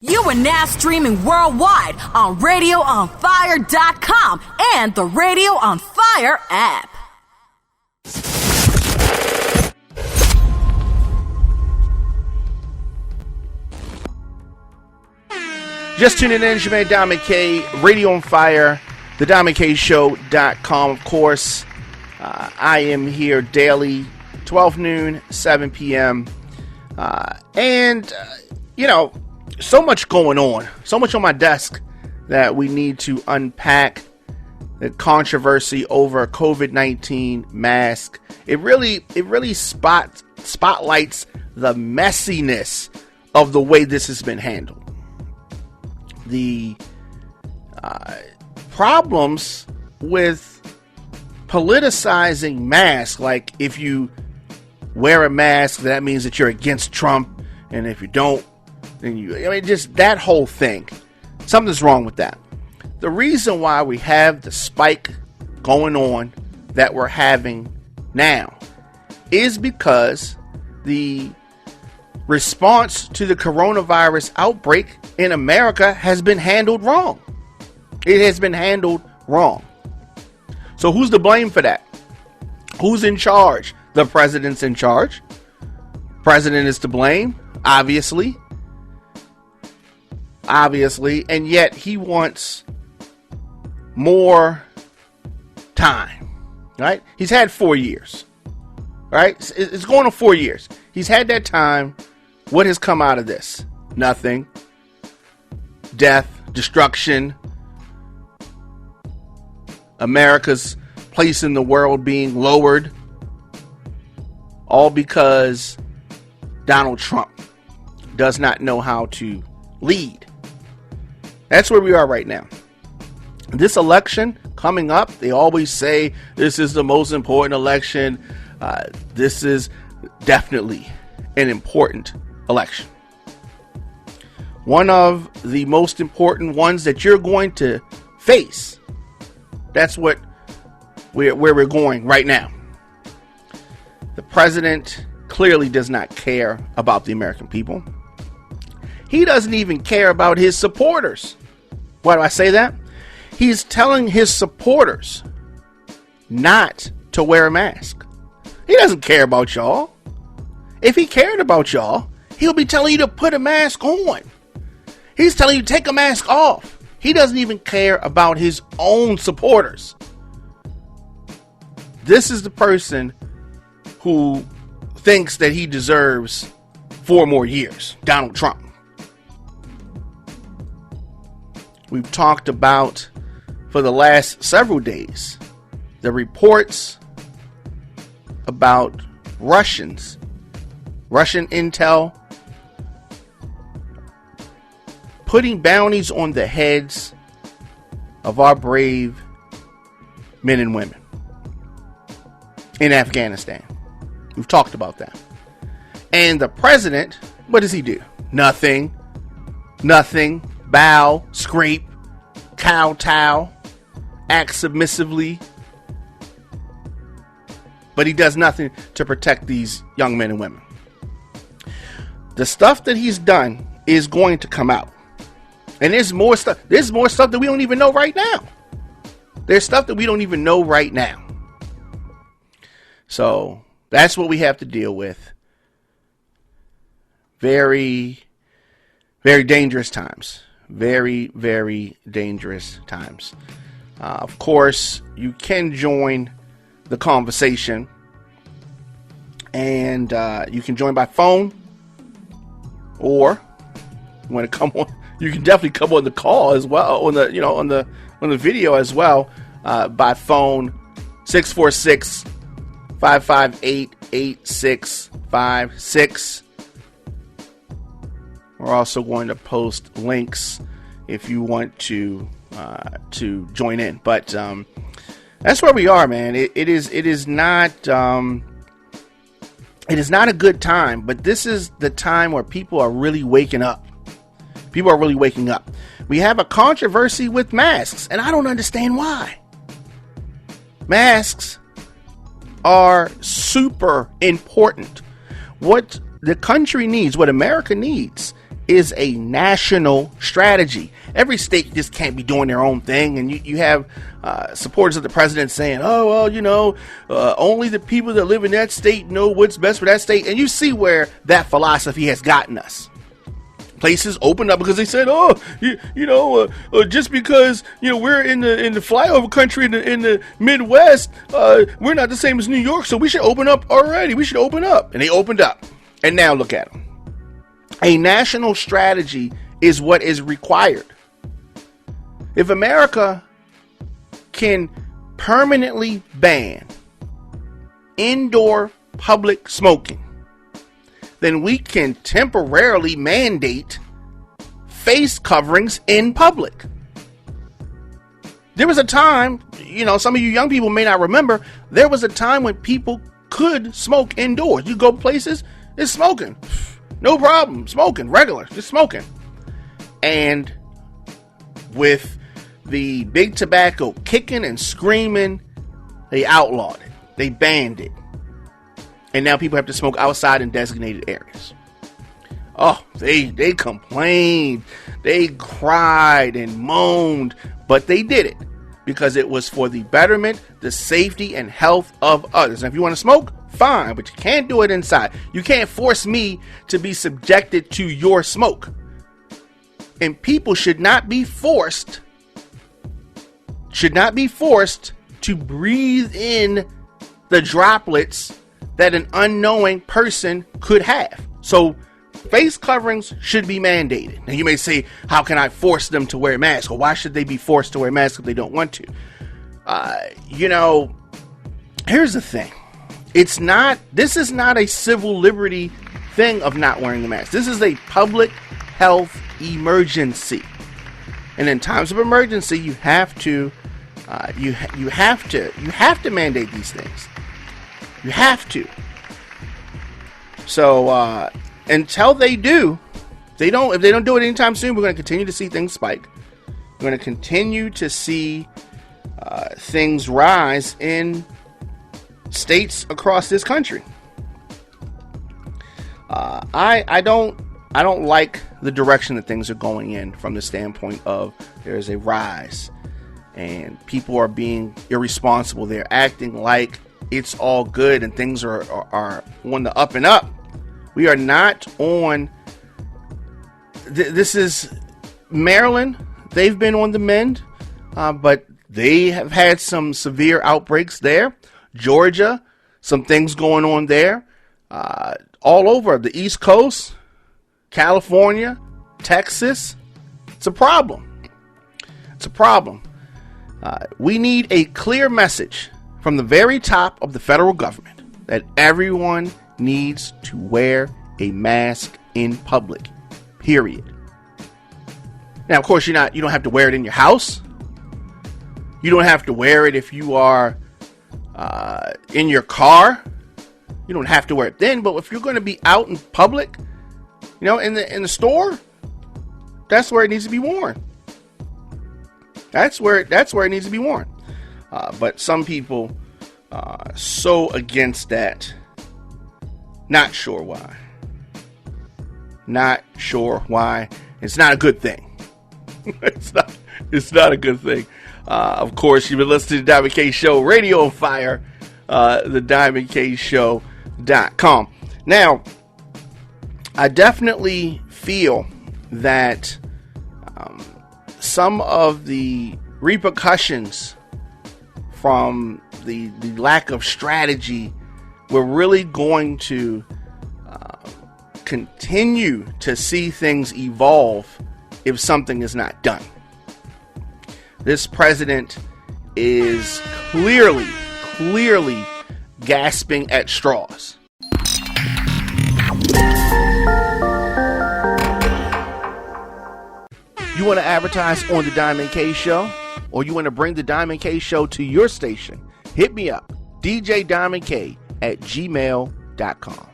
You are now streaming worldwide on RadioOnFire.com and the Radio on Fire app. Just tuning in, it's your man Dom McKay, Radio on Fire, the DomMcKayShow.com, of course. I am here daily, 12 noon, 7 p.m. So much going on, so much on my desk that we need to unpack. The controversy over COVID-19 mask. It really spotlights the messiness of the way this has been handled. The problems with politicizing masks, like if you wear a mask, that means that you're against Trump, and if you don't, then just that whole thing. Something's wrong with that. The reason why we have the spike going on that we're having now is because the response to the coronavirus outbreak in America has been handled wrong. It has been handled wrong. So who's to blame for that? Who's in charge? The president's in charge. President is to blame, obviously, and yet he wants more time, right? He's had 4 years, right? It's going on 4 years. He's had that time. What has come out of this? Nothing. Death, destruction, America's place in the world being lowered, all because Donald Trump does not know how to lead. That's where we are right now. This election coming up, they always say this is the most important election. This is definitely an important election. One of the most important ones that you're going to face. That's where we're going right now. The president clearly does not care about the American people. He doesn't even care about his supporters. Why do I say that? He's telling his supporters not to wear a mask. He doesn't care about y'all. If he cared about y'all, he'll be telling you to put a mask on. He's telling you to take a mask off. He doesn't even care about his own supporters. This is the person who thinks that he deserves 4 more years, Donald Trump. We've talked about, for the last several days, the reports about Russian intel putting bounties on the heads of our brave men and women in Afghanistan. We've talked about that. And the president, what does he do? Nothing. Bow, scrape, kowtow, act submissively. But he does nothing to protect these young men and women. The stuff that he's done is going to come out. And there's more stuff. There's more stuff that we don't even know right now. There's stuff that we don't even know right now. So that's what we have to deal with. Very, very dangerous times. Very, very dangerous times. Of course, you can join the conversation. And you can join by phone. Or you want to come on. You can definitely come on the call as well, on the video as well, by phone, 646-558-8656. We're also going to post links if you want to join in. But that's where we are, man. It is not a good time, but this is the time where people are really waking up. People are really waking up. We have a controversy with masks, and I don't understand why. Masks are super important. What the country needs, what America needs, is a national strategy. Every state just can't be doing their own thing. And you have supporters of the president saying, oh, well, only the people that live in that state know what's best for that state. And you see where that philosophy has gotten us. Places opened up because they said, just because we're in the flyover country in the Midwest, we're not the same as New York, so we should open up already. We should open up, and they opened up, and now look at them. A national strategy is what is required. If America can permanently ban indoor public smoking, then we can temporarily mandate face coverings in public. There was a time, some of you young people may not remember, there was a time when people could smoke indoors. You go places, it's smoking. No problem. Smoking, regular, just smoking. And with the big tobacco kicking and screaming, they outlawed it. They banned it. And now people have to smoke outside in designated areas. Oh, they complained. They cried and moaned. But they did it because it was for the betterment, the safety, and health of others. And if you want to smoke, fine. But you can't do it inside. You can't force me to be subjected to your smoke. And people should not be forced to breathe in the droplets that an unknowing person could have. So face coverings should be mandated. Now you may say, how can I force them to wear masks? Or why should they be forced to wear masks if they don't want to? Here's the thing. This is not a civil liberty thing of not wearing the mask. This is a public health emergency. And in times of emergency, you have to mandate these things. You have to. So until they do, if they don't do it anytime soon, we're going to continue to see things spike. We're going to continue to see things rise in states across this country. I don't like the direction that things are going in from the standpoint of there's a rise and people are being irresponsible. They're acting like it's all good and things are on the up and up. We are not on. This is Maryland. They've been on the mend, but they have had some severe outbreaks there. Georgia, some things going on there. All over the East Coast, California, Texas. It's a problem. It's a problem. We need a clear message from the very top of the federal government that everyone needs to wear a mask in public. Period. Now, of course, you don't have to wear it in your house. You don't have to wear it if you are in your car. You don't have to wear it then. But if you're going to be out in public, in the store, that's where it needs to be worn. That's where it needs to be worn. But some people are so against that. Not sure why. Not sure why. It's not a good thing. It's not a good thing. Of course, you've been listening to the Diamond K Show, Radio on Fire, the DiamondKShow.com. Now, I definitely feel that some of the repercussions from the lack of strategy, we're really going to continue to see things evolve if something is not done. This president is clearly gasping at straws. You want to advertise on the Diamond K Show, or you want to bring the Diamond K Show to your station? Hit me up, DJDiamondK@gmail.com.